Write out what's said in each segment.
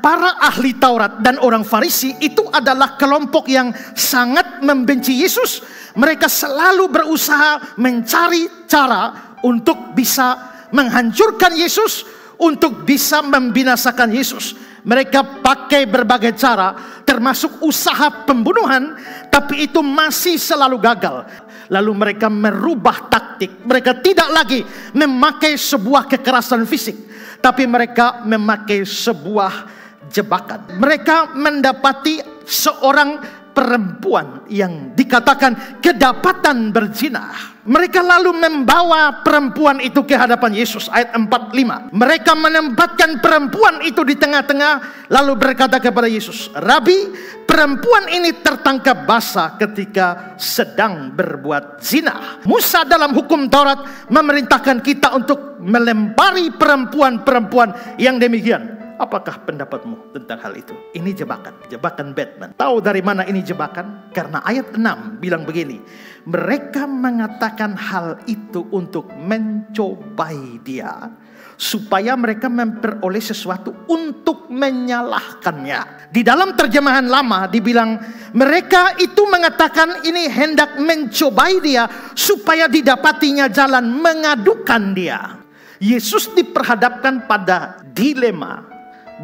para ahli Taurat dan orang Farisi itu adalah kelompok yang sangat membenci Yesus. Mereka selalu berusaha mencari cara untuk bisa menghancurkan Yesus, untuk bisa membinasakan Yesus. Mereka pakai berbagai cara, termasuk usaha pembunuhan, tapi itu masih selalu gagal. Lalu mereka merubah taktik. Mereka tidak lagi memakai sebuah kekerasan fisik, tapi mereka memakai sebuah jebakan. Mereka mendapati seorang perempuan yang dikatakan kedapatan berzina. Mereka lalu membawa perempuan itu ke hadapan Yesus. Ayat 45. Mereka menempatkan perempuan itu di tengah-tengah, lalu berkata kepada Yesus, "Rabi, perempuan ini tertangkap basah ketika sedang berbuat zina. Musa dalam hukum Taurat memerintahkan kita untuk melempari perempuan-perempuan yang demikian. Apakah pendapatmu tentang hal itu?" Ini jebakan Batman. Tahu dari mana ini jebakan? Karena ayat 6 bilang begini, mereka mengatakan hal itu untuk mencobai dia, supaya mereka memperoleh sesuatu untuk menyalahkannya. Di dalam terjemahan lama dibilang mereka itu mengatakan ini hendak mencobai dia supaya didapatinya jalan mengadukan dia. Yesus diperhadapkan pada dilema,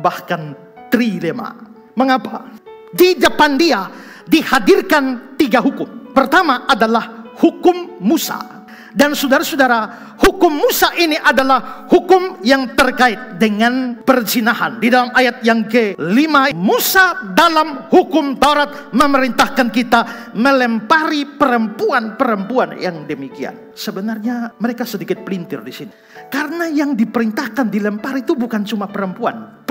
bahkan trilema. Mengapa? Di depan dia dihadirkan 3 hukum. Pertama adalah hukum Musa. Dan saudara-saudara, hukum Musa ini adalah hukum yang terkait dengan perzinahan. Di dalam ayat yang ke-5, Musa dalam hukum Taurat memerintahkan kita melempari perempuan-perempuan yang demikian. Sebenarnya mereka sedikit pelintir di sini. Karena yang diperintahkan dilempar itu bukan cuma perempuan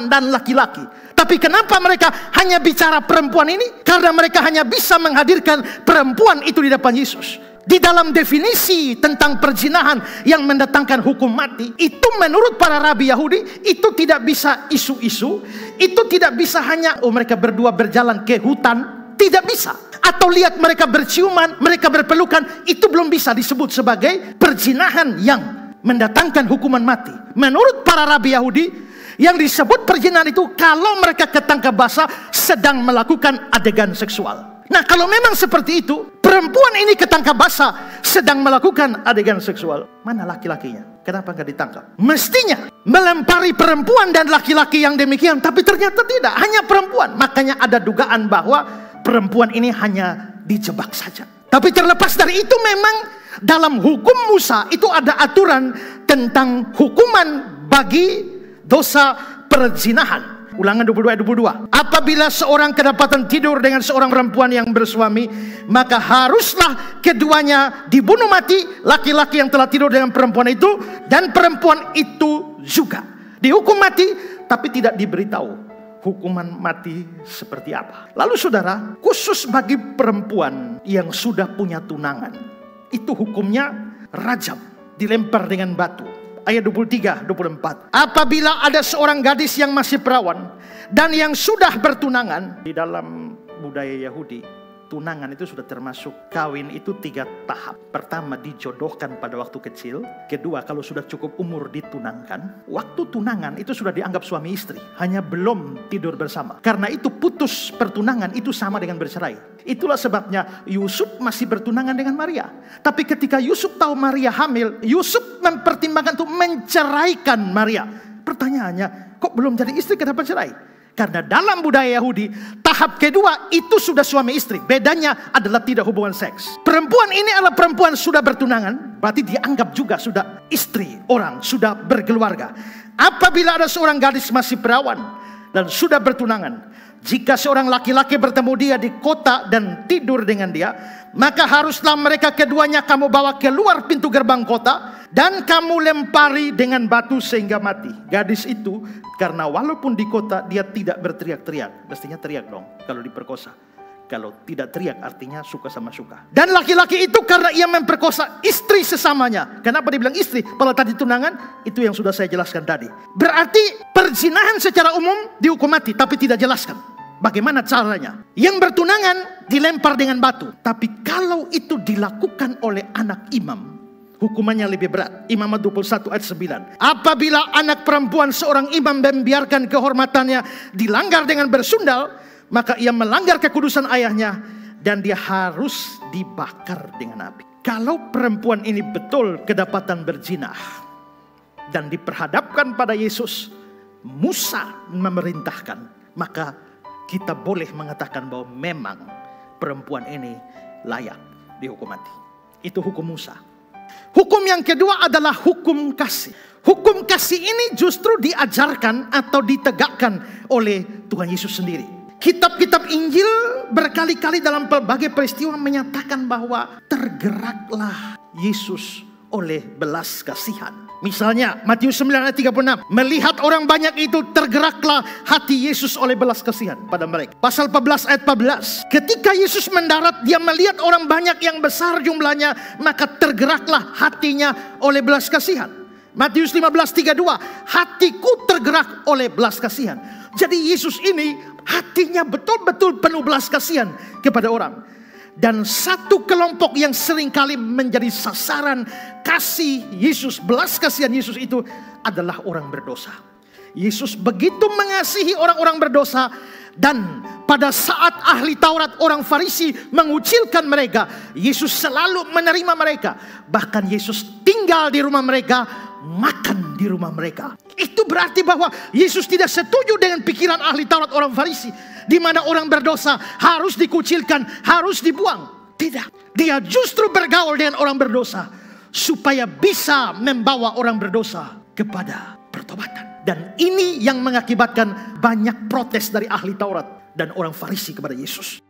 dan laki-laki. Tapi kenapa mereka hanya bicara perempuan ini? Karena mereka hanya bisa menghadirkan perempuan itu di depan Yesus. Di dalam definisi tentang perzinahan yang mendatangkan hukum mati, itu menurut para rabi Yahudi, itu tidak bisa isu-isu. Itu tidak bisa hanya mereka berdua berjalan ke hutan. Tidak bisa. Atau lihat mereka berciuman, mereka berpelukan. Itu belum bisa disebut sebagai perzinahan yang mendatangkan hukuman mati. Menurut para rabi Yahudi, yang disebut perzinahan itu kalau mereka ketangkap basah sedang melakukan adegan seksual. Nah, kalau memang seperti itu, perempuan ini ketangkap basah sedang melakukan adegan seksual, mana laki-lakinya? Kenapa nggak ditangkap? Mestinya melempari perempuan dan laki-laki yang demikian, tapi ternyata tidak, hanya perempuan. Makanya ada dugaan bahwa perempuan ini hanya dijebak saja. Tapi terlepas dari itu, memang dalam hukum Musa itu ada aturan tentang hukuman bagi dosa perzinahan. Ulangan 22 ayat 22. Apabila seorang kedapatan tidur dengan seorang perempuan yang bersuami, maka haruslah keduanya dibunuh mati, laki-laki yang telah tidur dengan perempuan itu dan perempuan itu juga dihukum mati, tapi tidak diberitahu hukuman mati seperti apa. Lalu saudara, khusus bagi perempuan yang sudah punya tunangan, itu hukumnya rajam, dilempar dengan batu. Ayat 23-24. Apabila ada seorang gadis yang masih perawan dan yang sudah bertunangan, di dalam budaya Yahudi, tunangan itu sudah termasuk kawin itu 3 tahap. Pertama, dijodohkan pada waktu kecil. Kedua, kalau sudah cukup umur ditunangkan. Waktu tunangan itu sudah dianggap suami istri, hanya belum tidur bersama. Karena itu putus pertunangan itu sama dengan bercerai. Itulah sebabnya Yusuf masih bertunangan dengan Maria. Tapi ketika Yusuf tahu Maria hamil, Yusuf mempertimbangkan untuk menceraikan Maria. Pertanyaannya, kok belum jadi istri kenapa cerai? Karena dalam budaya Yahudi, tahap kedua itu sudah suami istri. Bedanya adalah tidak hubungan seks. Perempuan ini adalah perempuan sudah bertunangan, berarti dianggap juga sudah istri orang, sudah berkeluarga. Apabila ada seorang gadis masih perawan dan sudah bertunangan, jika seorang laki-laki bertemu dia di kota dan tidur dengan dia, maka haruslah mereka keduanya kamu bawa keluar pintu gerbang kota dan kamu lempari dengan batu sehingga mati. Gadis itu, karena walaupun di kota dia tidak berteriak-teriak, mestinya teriak dong kalau diperkosa. Kalau tidak teriak artinya suka sama suka. Dan laki-laki itu karena ia memperkosa istri sesamanya. Kenapa dibilang istri? Kalau tadi tunangan, itu yang sudah saya jelaskan tadi. Berarti perzinahan secara umum dihukum mati, tapi tidak jelaskan bagaimana caranya. Yang bertunangan dilempar dengan batu. Tapi kalau itu dilakukan oleh anak imam, hukumannya lebih berat. Imamat 21 ayat 9. Apabila anak perempuan seorang imam membiarkan kehormatannya dilanggar dengan bersundal, maka ia melanggar kekudusan ayahnya dan dia harus dibakar dengan api. Kalau perempuan ini betul kedapatan berzina dan diperhadapkan pada Yesus, Musa memerintahkan, maka kita boleh mengatakan bahwa memang perempuan ini layak dihukum mati. Itu hukum Musa. Hukum yang kedua adalah hukum kasih. Hukum kasih ini justru diajarkan atau ditegakkan oleh Tuhan Yesus sendiri. Kitab-kitab Injil berkali-kali dalam berbagai peristiwa menyatakan bahwa tergeraklah Yesus oleh belas kasihan. Misalnya Matius 9 ayat 36. Melihat orang banyak itu, tergeraklah hati Yesus oleh belas kasihan pada mereka. Pasal 14 ayat 14. Ketika Yesus mendarat, dia melihat orang banyak yang besar jumlahnya, maka tergeraklah hatinya oleh belas kasihan. Matius 15:32. Hatiku tergerak oleh belas kasihan. Jadi Yesus ini hatinya betul-betul penuh belas kasihan kepada orang. Dan satu kelompok yang seringkali menjadi sasaran kasih Yesus, belas kasihan Yesus itu adalah orang berdosa. Yesus begitu mengasihi orang-orang berdosa, dan pada saat ahli Taurat orang Farisi mengucilkan mereka, Yesus selalu menerima mereka. Bahkan Yesus tinggal di rumah mereka, makan di rumah mereka. Itu berarti bahwa Yesus tidak setuju dengan pikiran ahli Taurat orang Farisi, di mana orang berdosa harus dikucilkan, harus dibuang. Tidak, dia justru bergaul dengan orang berdosa supaya bisa membawa orang berdosa kepada pertobatan. Dan ini yang mengakibatkan banyak protes dari ahli Taurat dan orang Farisi kepada Yesus.